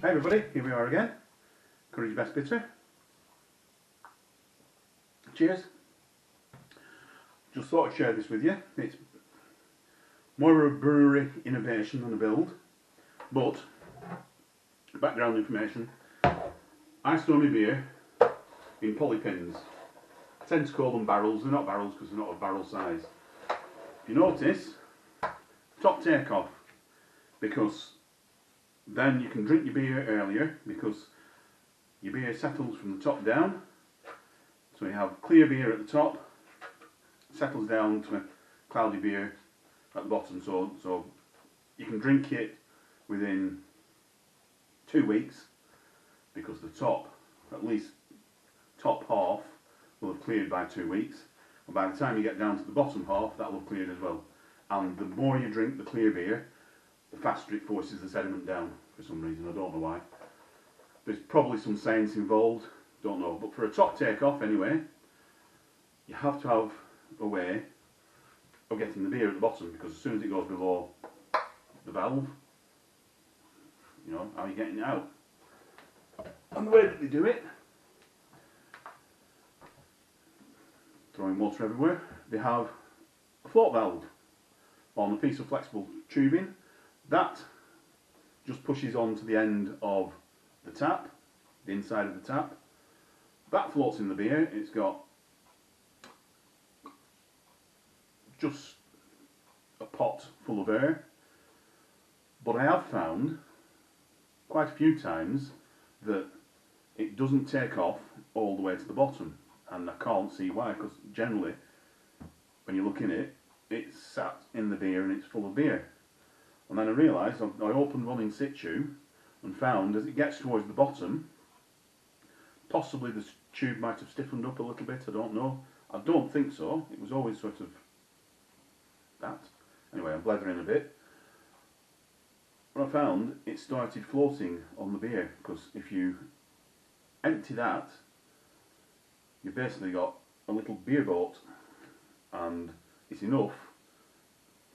Hi everybody, here we are again. Courage Best Bitter. Cheers. Just thought I'd share this with you. It's more of a brewery innovation than a build, but background information. I store my beer in polypins. I tend to call them barrels. They're not barrels because they're not of barrel size. If you notice, top take off, because then you can drink your beer earlier because your beer settles from the top down. So you have clear beer at the top, settles down to a cloudy beer at the bottom, so you can drink it within 2 weeks because the top, at least top half, will have cleared by 2 weeks, and by the time you get down to the bottom half, that will have cleared as well. And the more you drink the clear beer, the faster it forces the sediment down for some reason. I don't know why. There's probably some science involved, don't know. But for a top take-off anyway, you have to have a way of getting the beer at the bottom, because as soon as it goes below the valve, you know, how are you getting it out? And the way that they do it, throwing water everywhere, they have a float valve on a piece of flexible tubing. That just pushes on to the end of the tap, the inside of the tap. That floats in the beer. It's got just a pot full of air. But I have found quite a few times that it doesn't take off all the way to the bottom, and I can't see why, because generally when you look in it, it's sat in the beer and it's full of beer. And then I realised, I opened one in situ and found as it gets towards the bottom, possibly the tube might have stiffened up a little bit, I don't know. I don't think so, it was always sort of that. Anyway, I'm blethering a bit. But I found it started floating on the beer, because if you empty that, you've basically got a little beer boat, and it's enough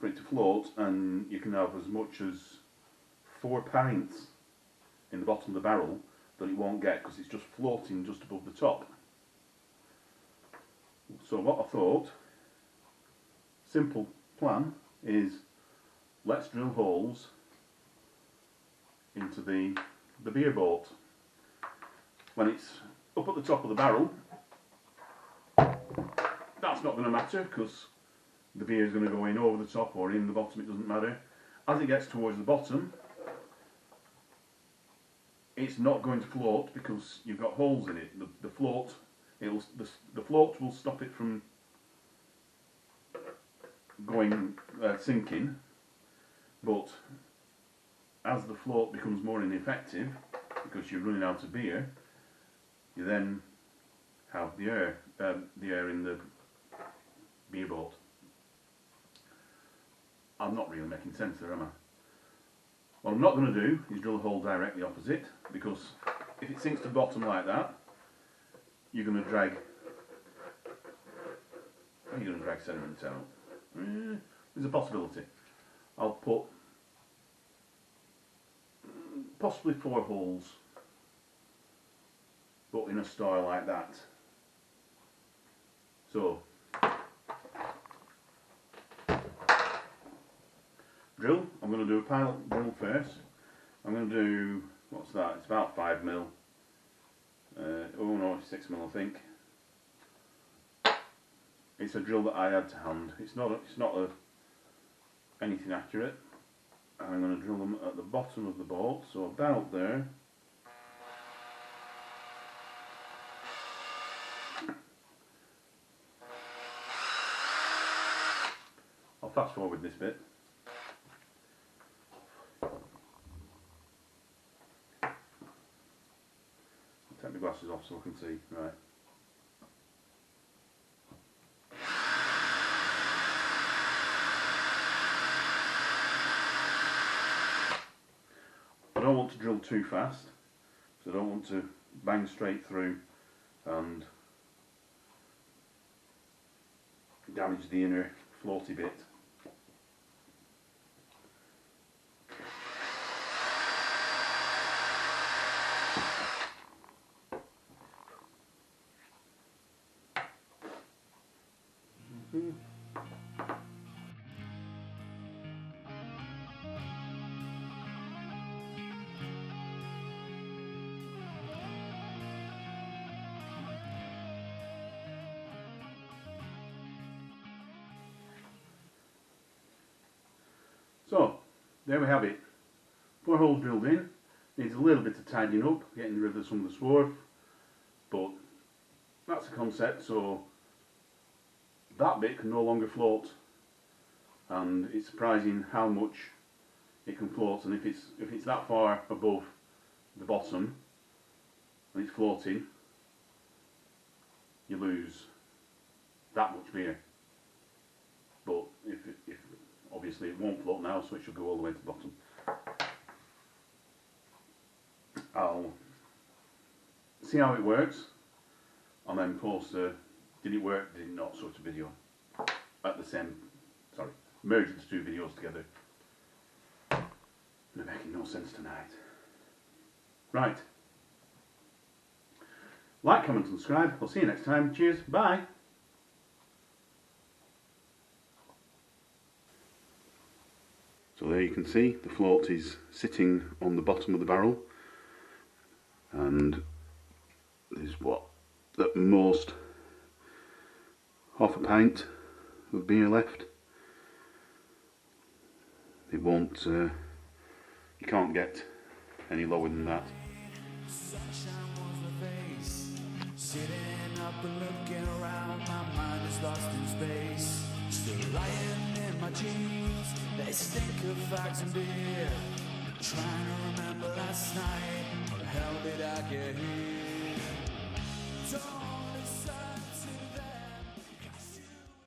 for it to float, and you can have as much as 4 pints in the bottom of the barrel that it won't get, because it's just floating just above the top. So what I thought, simple plan, is let's drill holes into the beer boat. When it's up at the top of the barrel, that's not going to matter, because the beer is going to go in over the top or in the bottom, it doesn't matter. As it gets towards the bottom, it's not going to float because you've got holes in it. The float will stop it from going sinking, but as the float becomes more ineffective because you're running out of beer, you then have the air in the beer boat. I'm not really making sense there, am I? What I'm not going to do is drill a hole directly opposite, because if it sinks to the bottom like that, you're going to drag sediment out. There's a possibility. I'll put possibly 4 holes, but in a style like that. So drill, I'm going to do a pilot drill first. I'm going to do, what's that, it's about 5mm. Oh no, 6mm I think. It's a drill that I had to hand. It's not anything accurate. I'm going to drill them at the bottom of the boat, so about there. I'll fast forward this bit. Take my glasses off so I can see. Right. I don't want to drill too fast, so I don't want to bang straight through and damage the inner floaty bit. So, there we have it. 4 holes drilled in. Needs a little bit of tidying up, getting rid of some of the swarf, but that's the concept. So that bit can no longer float, and it's surprising how much it can float. And if it's that far above the bottom and it's floating, you lose that much beer. But if obviously it won't float now, so it should go all the way to the bottom. I'll see how it works and then post a did it work, did it not sort of video at the same, merge the 2 videos together. They're making no sense tonight. Right. Like, comment and subscribe. I'll see you next time. Cheers. Bye. So there you can see the float is sitting on the bottom of the barrel, and there's what, at most half a pint of beer left. It won't, you can't get any lower than that. Sitting up and looking around, my mind is lost in space. Still lying in my jeans, they stink of fags and beer. Trying to remember last night, how the hell did I get here?